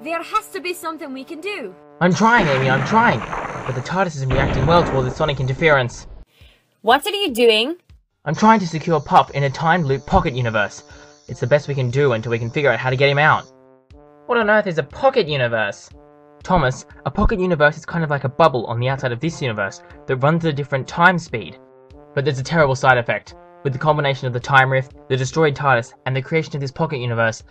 There has to be something we can do. I'm trying, Amy, I'm trying. But the TARDIS isn't reacting well to all this sonic interference. What are you doing? I'm trying to secure Puff in a time loop pocket universe. It's the best we can do until we can figure out how to get him out. What on earth is a pocket universe? Thomas, a pocket universe is kind of like a bubble on the outside of this universe that runs at a different time speed. But there's a terrible side effect. With the combination of the time rift, the destroyed TARDIS, and the creation of this pocket universe,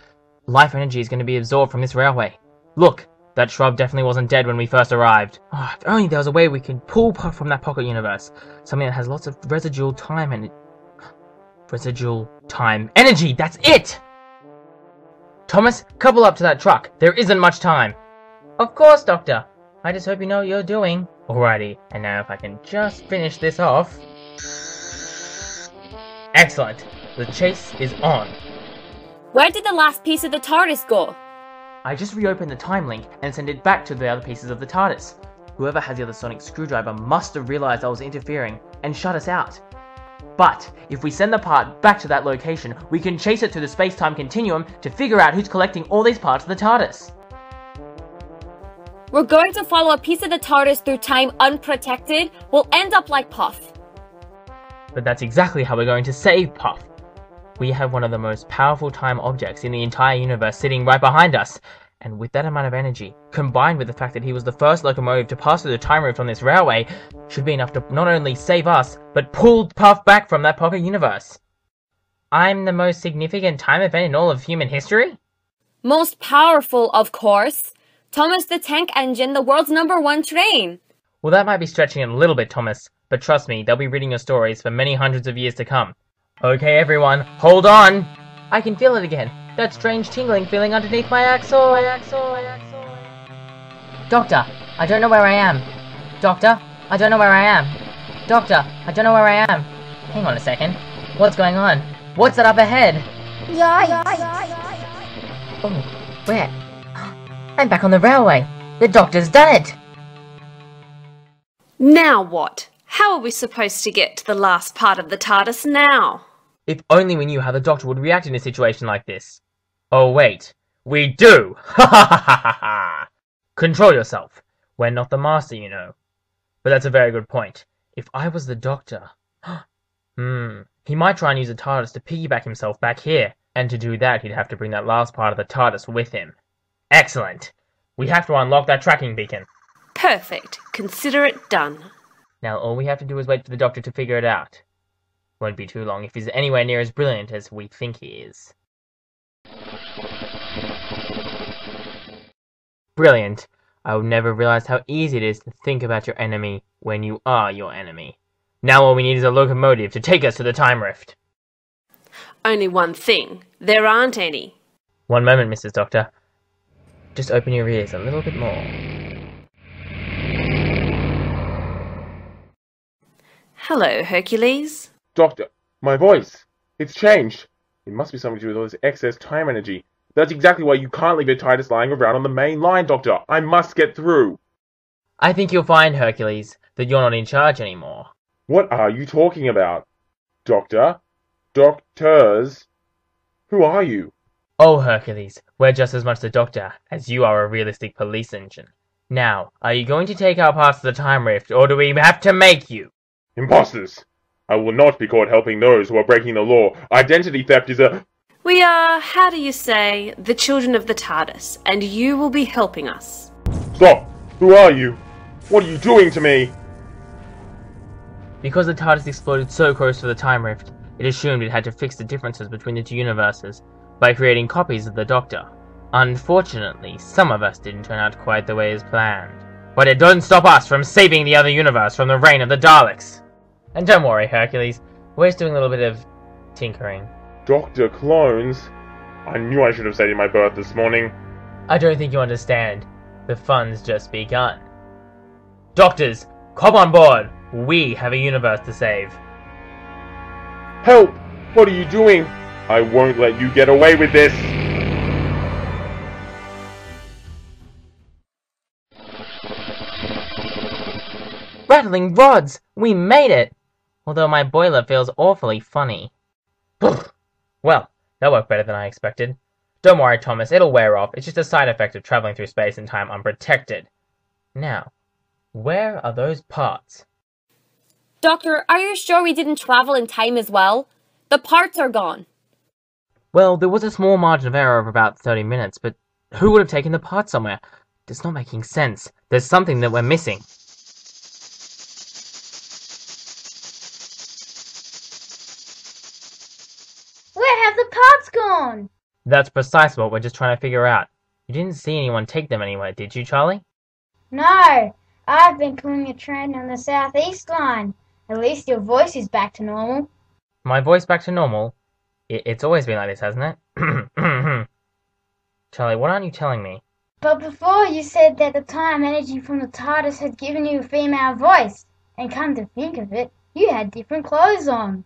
life energy is going to be absorbed from this railway. Look, that shrub definitely wasn't dead when we first arrived. Oh, if only there was a way we could pull Puff from that pocket universe. Something that has lots of residual time and... Residual time energy, that's it! Thomas, couple up to that truck. There isn't much time. Of course, Doctor. I just hope you know what you're doing. Alrighty, and now if I can just finish this off. Excellent. The chase is on. Where did the last piece of the TARDIS go? I just reopened the time link and sent it back to the other pieces of the TARDIS. Whoever has the other sonic screwdriver must have realized I was interfering and shut us out. But if we send the part back to that location, we can chase it through the space-time continuum to figure out who's collecting all these parts of the TARDIS. We're going to follow a piece of the TARDIS through time unprotected. We'll end up like Puff. But that's exactly how we're going to save Puff. We have one of the most powerful time objects in the entire universe sitting right behind us. And with that amount of energy, combined with the fact that he was the first locomotive to pass through the time rift on this railway, should be enough to not only save us, but pull Puff back from that pocket universe. I'm the most significant time event in all of human history? Most powerful, of course. Thomas the Tank Engine, the world's #1 train. Well, that might be stretching it a little bit, Thomas, but trust me, they'll be reading your stories for many hundreds of years to come. Okay, everyone, hold on! I can feel it again. That strange tingling feeling underneath my axle. Doctor, I don't know where I am. Doctor, I don't know where I am. Doctor, I don't know where I am. Hang on a second. What's going on? What's that up ahead? Oh, where? I'm back on the railway. The Doctor's done it. Now what? How are we supposed to get to the last part of the TARDIS now? If only we knew how the Doctor would react in a situation like this. Oh wait, we do! Ha ha ha ha ha! Control yourself. We're not the Master, you know. But that's a very good point. If I was the Doctor... he might try and use the TARDIS to piggyback himself back here. And to do that, he'd have to bring that last part of the TARDIS with him. Excellent! We have to unlock that tracking beacon. Perfect. Consider it done. Now all we have to do is wait for the Doctor to figure it out. Won't be too long if he's anywhere near as brilliant as we think he is. Brilliant. I would never realize how easy it is to think about your enemy when you are your enemy. Now all we need is a locomotive to take us to the time rift. Only one thing. There aren't any. One moment, Mrs. Doctor. Just open your ears a little bit more. Hello, Hercules. Doctor, my voice. It's changed. It must be something to do with all this excess time energy. That's exactly why you can't leave your TARDIS lying around on the main line, Doctor. I must get through. I think you'll find, Hercules, that you're not in charge anymore. What are you talking about? Doctor? Doctors? Who are you? Oh, Hercules, we're just as much the Doctor as you are a realistic police engine. Now, are you going to take our parts of the time rift, or do we have to make you? Imposters! I will not be caught helping those who are breaking the law. Identity theft is a... We are, how do you say, the children of the TARDIS, and you will be helping us. Stop! Who are you? What are you doing to me? Because the TARDIS exploded so close to the time rift, it assumed it had to fix the differences between the two universes by creating copies of the Doctor. Unfortunately, some of us didn't turn out quite the way as planned. But it doesn't stop us from saving the other universe from the reign of the Daleks! And don't worry, Hercules, we're just doing a little bit of tinkering. Dr. Clones? I knew I should have stayed in my berth this morning. I don't think you understand. The fun's just begun. Doctors, come on board! We have a universe to save. Help! What are you doing? I won't let you get away with this! Rattling rods! We made it! Although my boiler feels awfully funny. Well, that worked better than I expected. Don't worry, Thomas, it'll wear off. It's just a side effect of traveling through space and time unprotected. Now, where are those parts? Doctor, are you sure we didn't travel in time as well? The parts are gone. Well, there was a small margin of error of about 30 minutes, but who would have taken the parts somewhere? It's not making sense. There's something that we're missing. Where have the parts gone? That's precisely what we're just trying to figure out. You didn't see anyone take them anywhere, did you, Charlie? No, I've been pulling a train on the southeast line. At least your voice is back to normal. My voice back to normal? It's always been like this, hasn't it? Charlie, what aren't you telling me? But before you said that the time energy from the TARDIS had given you a female voice. And come to think of it, you had different clothes on.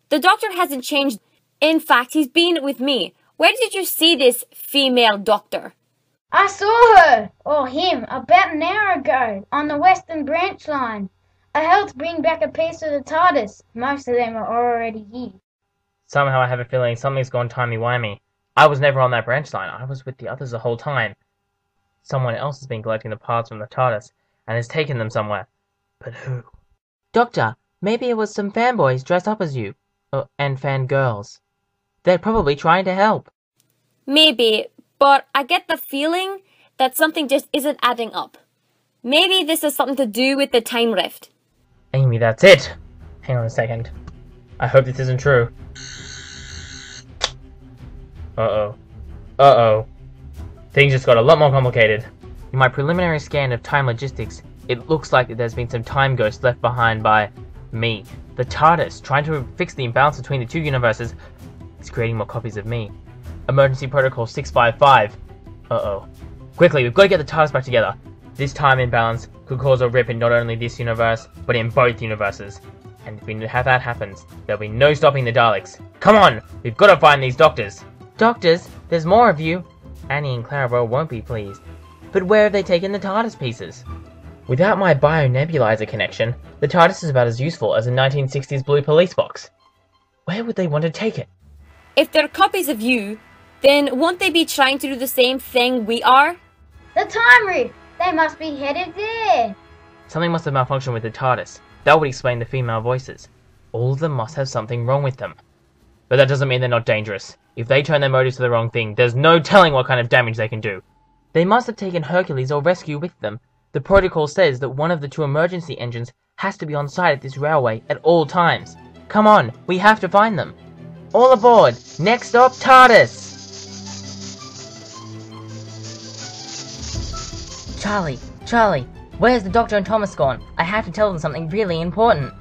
The Doctor hasn't changed. In fact, he's been with me. Where did you see this female doctor? I saw her, or him, about an hour ago, on the Western Branch line. I helped bring back a piece of the TARDIS. Most of them are already here. Somehow I have a feeling something's gone timey-wimey. I was never on that branch line. I was with the others the whole time. Someone else has been collecting the parts from the TARDIS, and has taken them somewhere. But who? Doctor, maybe it was some fanboys dressed up as you. Oh, and fangirls. They're probably trying to help. Maybe, but I get the feeling that something just isn't adding up. Maybe this has something to do with the time rift. Amy, that's it! Hang on a second. I hope this isn't true. Uh-oh. Uh-oh. Things just got a lot more complicated. In my preliminary scan of time logistics, it looks like there's been some time ghosts left behind by me. The TARDIS, trying to fix the imbalance between the two universes, is creating more copies of me. Emergency Protocol 655. Uh-oh. Quickly, we've got to get the TARDIS back together. This time imbalance could cause a rip in not only this universe, but in both universes. And if we have that happens, there'll be no stopping the Daleks. Come on! We've got to find these doctors! Doctors? There's more of you! Annie and Clarabelle won't be pleased. But where have they taken the TARDIS pieces? Without my bio-nebulizer connection, the TARDIS is about as useful as a 1960s blue police box. Where would they want to take it? If they're copies of you, then won't they be trying to do the same thing we are? The time rift! They must be headed there! Something must have malfunctioned with the TARDIS. That would explain the female voices. All of them must have something wrong with them. But that doesn't mean they're not dangerous. If they turn their motives to the wrong thing, there's no telling what kind of damage they can do. They must have taken Hercules or Rescue with them. The protocol says that one of the two emergency engines has to be on site at this railway at all times. Come on, we have to find them. All aboard! Next stop, TARDIS! Charlie, where's the Doctor and Thomas gone? I have to tell them something really important.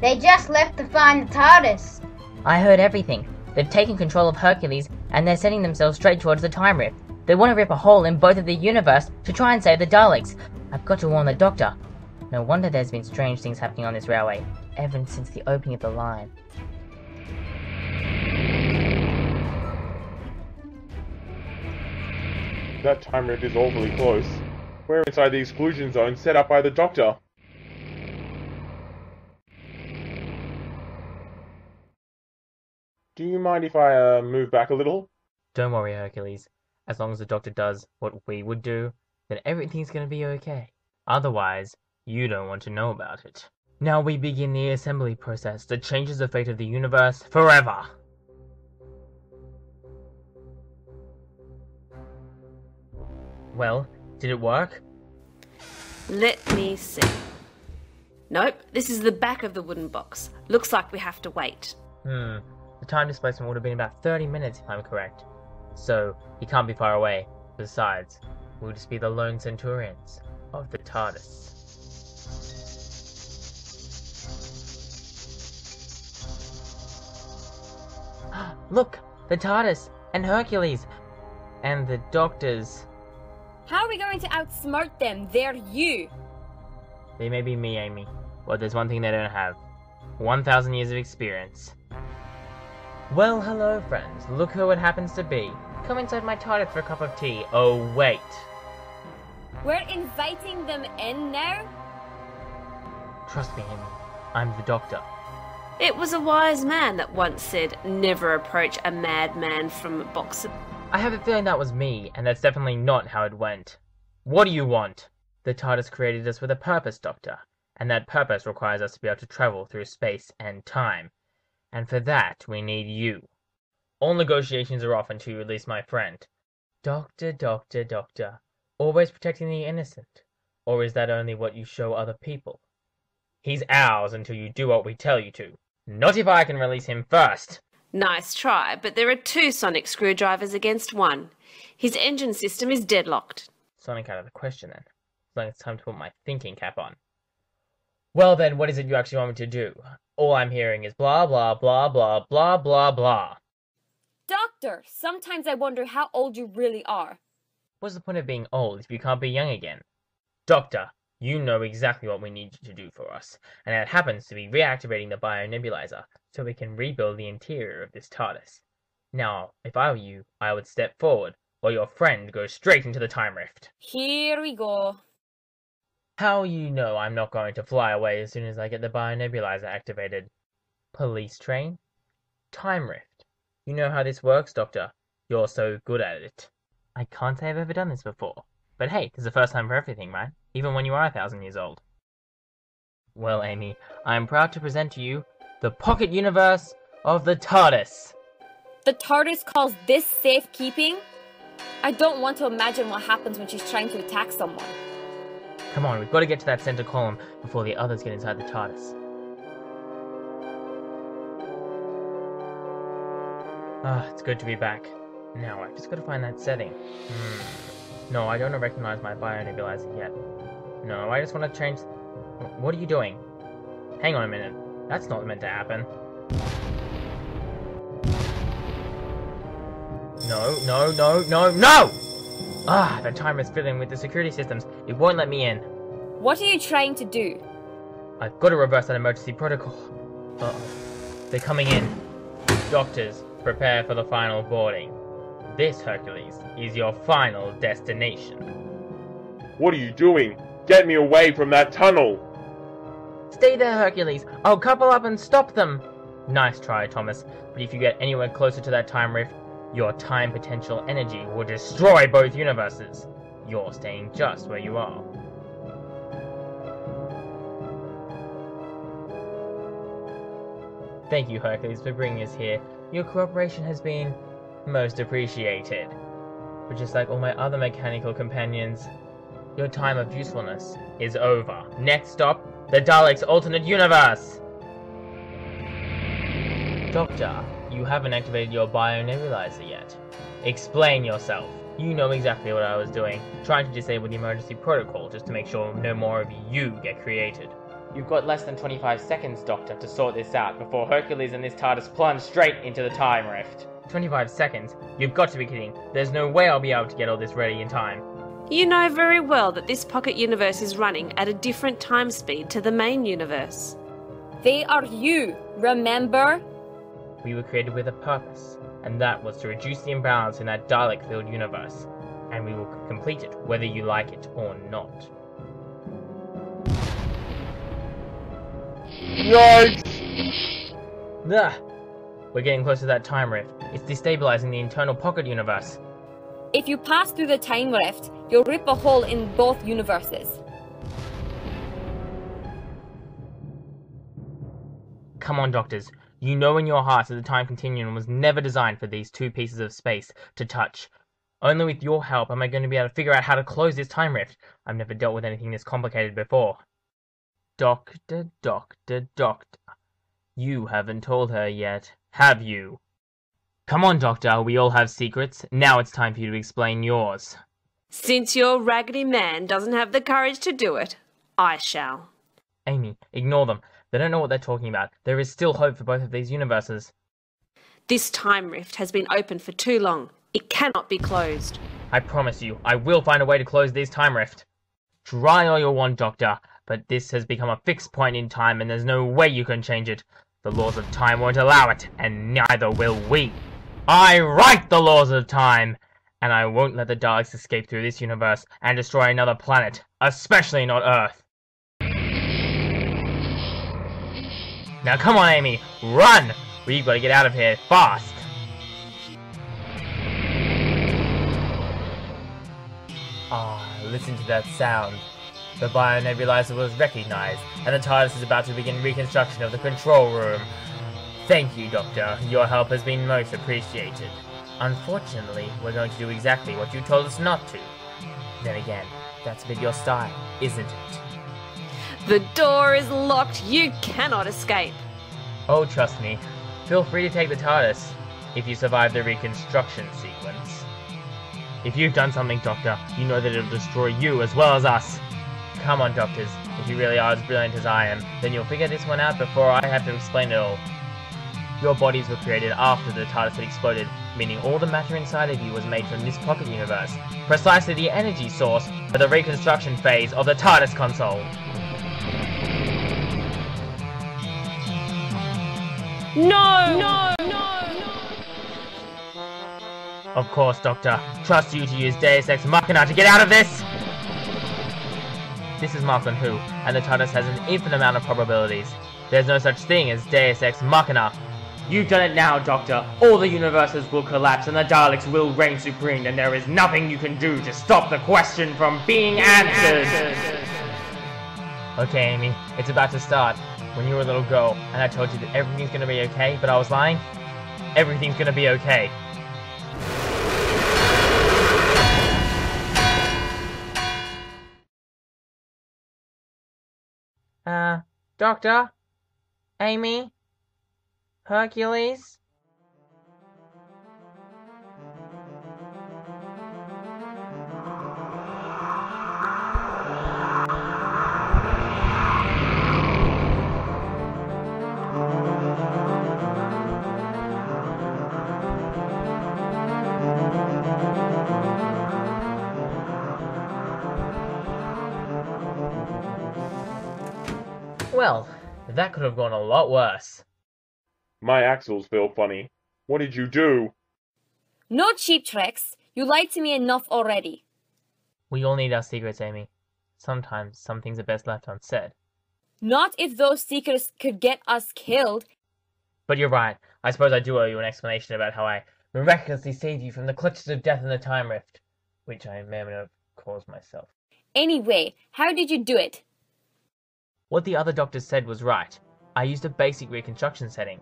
They just left to find the TARDIS. I heard everything. They've taken control of Hercules, and they're sending themselves straight towards the time rift. They want to rip a hole in both of the universe to try and save the Daleks. I've got to warn the Doctor. No wonder there's been strange things happening on this railway, ever since the opening of the line. That time rift is awfully close. We're inside the exclusion zone set up by the Doctor. Do you mind if I move back a little? Don't worry, Hercules. As long as the Doctor does what we would do, then everything's gonna be okay. Otherwise, you don't want to know about it. Now we begin the assembly process that changes the fate of the universe forever. Well, did it work? Let me see. Nope, this is the back of the wooden box. Looks like we have to wait. The time displacement would have been about 30 minutes if I'm correct. So, he can't be far away. Besides, we'll just be the lone Centurions of the TARDIS. Look! The TARDIS! And Hercules! And the Doctors. How are we going to outsmart them? They're you. They may be me, Amy, but there's one thing they don't have. 1,000 years of experience. Well, hello friends. Look who it happens to be. Come inside my TARDIS for a cup of tea. Oh, wait. We're inviting them in now? Trust me, Amy. I'm the Doctor. It was a wise man that once said, never approach a madman from a box of... I have a feeling that was me, and that's definitely not how it went. What do you want? The TARDIS created us with a purpose, Doctor, and that purpose requires us to be able to travel through space and time. And for that, we need you. All negotiations are off until you release my friend. Doctor, doctor, doctor. Always protecting the innocent. Or is that only what you show other people? He's ours until you do what we tell you to. Not if I can release him first. Nice try, but there are 2 sonic screwdrivers against 1. His engine system is deadlocked. Sonic out of the question then. As long as it's time to put my thinking cap on. Well then, what is it you actually want me to do? All I'm hearing is blah blah blah blah blah blah blah. Doctor, sometimes I wonder how old you really are. What's the point of being old if you can't be young again? Doctor, you know exactly what we need you to do for us, and it happens to be reactivating the bionebulizer so we can rebuild the interior of this TARDIS. Now, if I were you, I would step forward, while your friend goes straight into the time rift. Here we go. How you know I'm not going to fly away as soon as I get the bionebulizer activated? Police train? Time rift. You know how this works, Doctor. You're so good at it. I can't say I've ever done this before. But hey, there's a first time for everything, right? Even when you are 1,000 years old. Well, Amy, I am proud to present to you the pocket universe of the TARDIS. The TARDIS calls this safekeeping? I don't want to imagine what happens when she's trying to attack someone. Come on, we've got to get to that center column before the others get inside the TARDIS. Ah, it's good to be back. Now, I've just got to find that setting. No, I don't recognize my bionebulizer yet. No, I just want to change... What are you doing? Hang on a minute. That's not meant to happen. No, no, no, no, no! Ah, the timer is fiddling with the security systems. It won't let me in. What are you trying to do? I've got to reverse that emergency protocol. Uh-oh. They're coming in. Doctors, prepare for the final boarding. This, Hercules, is your final destination. What are you doing? Get me away from that tunnel! Stay there, Hercules. I'll couple up and stop them. Nice try, Thomas. But if you get anywhere closer to that time rift, your time potential energy will destroy both universes. You're staying just where you are. Thank you, Hercules, for bringing us here. Your cooperation has been most appreciated. But just like all my other mechanical companions, your time of usefulness is over. Next stop, the Dalek's alternate universe! Doctor, you haven't activated your bionebulizer yet. Explain yourself. You know exactly what I was doing, trying to disable the emergency protocol just to make sure no more of you get created. You've got less than 25 seconds, Doctor, to sort this out before Hercules and this TARDIS plunge straight into the time rift. 25 seconds? You've got to be kidding. There's no way I'll be able to get all this ready in time. You know very well that this pocket universe is running at a different time speed to the main universe. They are you, remember? We were created with a purpose, and that was to reduce the imbalance in that Dalek-filled universe, and we will complete it whether you like it or not. Yikes! Ugh! We're getting close to that time rift. It's destabilizing the internal pocket universe. If you pass through the time rift, you'll rip a hole in both universes. Come on, Doctors. You know in your hearts that the time continuum was never designed for these two pieces of space to touch. Only with your help am I going to be able to figure out how to close this time rift. I've never dealt with anything this complicated before. Doctor, Doctor, Doctor. You haven't told her yet, have you? Come on, Doctor, we all have secrets. Now it's time for you to explain yours. Since your raggedy man doesn't have the courage to do it, I shall. Amy, ignore them. They don't know what they're talking about. There is still hope for both of these universes. This time rift has been open for too long. It cannot be closed. I promise you, I will find a way to close this time rift. Try all you want, Doctor, but this has become a fixed point in time and there's no way you can change it. The laws of time won't allow it, and neither will we. I write the laws of time, and I won't let the Daleks escape through this universe and destroy another planet, especially not Earth. Now come on, Amy, run! We've got to get out of here fast. Ah, listen to that sound. The bionebulizer was recognized, and the TARDIS is about to begin reconstruction of the control room. Thank you, Doctor. Your help has been most appreciated. Unfortunately, we're going to do exactly what you told us not to. Then again, that's a bit your style, isn't it? The door is locked. You cannot escape. Oh, trust me. Feel free to take the TARDIS, if you survive the reconstruction sequence. If you've done something, Doctor, you know that it'll destroy you as well as us. Come on, Doctors. If you really are as brilliant as I am, then you'll figure this one out before I have to explain it all. Your bodies were created after the TARDIS had exploded, meaning all the matter inside of you was made from this pocket universe. Precisely the energy source for the reconstruction phase of the TARDIS console. No! Of course, Doctor. Trust you to use Deus Ex Machina to get out of this! This is Marklin Who, and the TARDIS has an infinite amount of probabilities. There's no such thing as Deus Ex Machina. You've done it now, Doctor. All the universes will collapse and the Daleks will reign supreme, and there is nothing you can do to stop the question from being answered. Okay, Amy, it's about to start. When you were a little girl, and I told you that everything's gonna be okay, but I was lying? Everything's gonna be okay. Doctor? Amy? Hercules? Well, that could have gone a lot worse. My axles feel funny. What did you do? No cheap tricks. You lied to me enough already. We all need our secrets, Amy. Sometimes some things are best left unsaid. Not if those secrets could get us killed. But you're right. I suppose I do owe you an explanation about how I miraculously saved you from the clutches of death in the time rift, which I may have caused myself. Anyway, how did you do it? What the other doctors said was right. I used a basic reconstruction setting.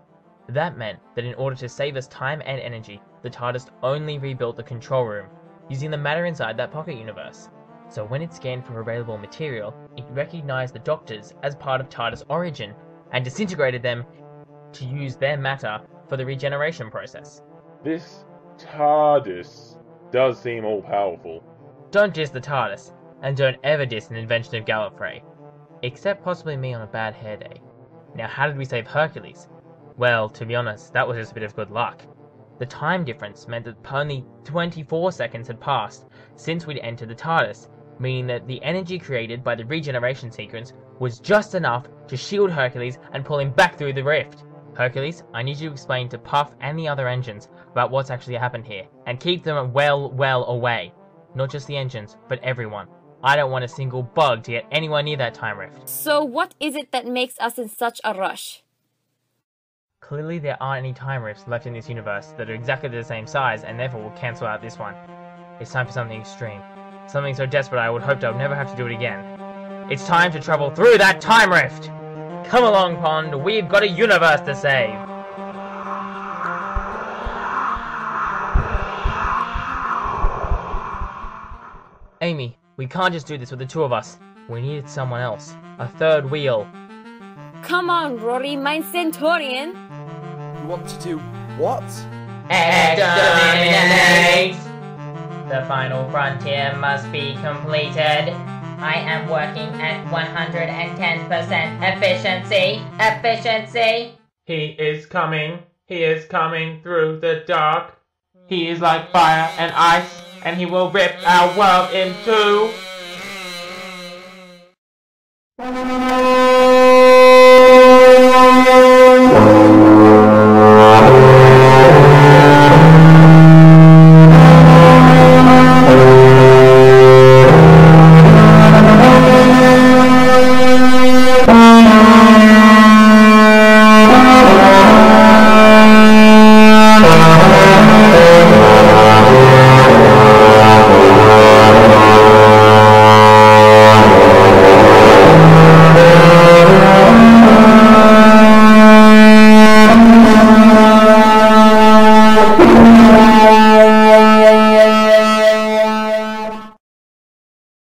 That meant that in order to save us time and energy, the TARDIS only rebuilt the control room, using the matter inside that pocket universe. So when it scanned for available material, it recognized the doctors as part of TARDIS origin, and disintegrated them to use their matter for the regeneration process. This TARDIS does seem all-powerful. Don't diss the TARDIS, and don't ever diss an invention of Gallifrey. Except possibly me on a bad hair day. Now, how did we save Hercules? Well, to be honest, that was just a bit of good luck. The time difference meant that only 24 seconds had passed since we'd entered the TARDIS, meaning that the energy created by the regeneration sequence was just enough to shield Hercules and pull him back through the rift. Hercules, I need you to explain to Puff and the other engines about what's actually happened here, and keep them well away. Not just the engines, but everyone. I don't want a single bug to get anywhere near that time rift. So what is it that makes us in such a rush? Clearly there aren't any time rifts left in this universe that are exactly the same size, and therefore will cancel out this one. It's time for something extreme. Something so desperate I would hope I would never have to do it again. It's time to travel through that time rift! Come along, Pond, we've got a universe to save! Amy, we can't just do this with the two of us. We needed someone else. A third wheel. Come on, Rory, my Centaurian. You want to do what? Exterminate! The final frontier must be completed. I am working at 110% efficiency. Efficiency! He is coming through the dark. He is like fire and ice, and he will rip our world in two.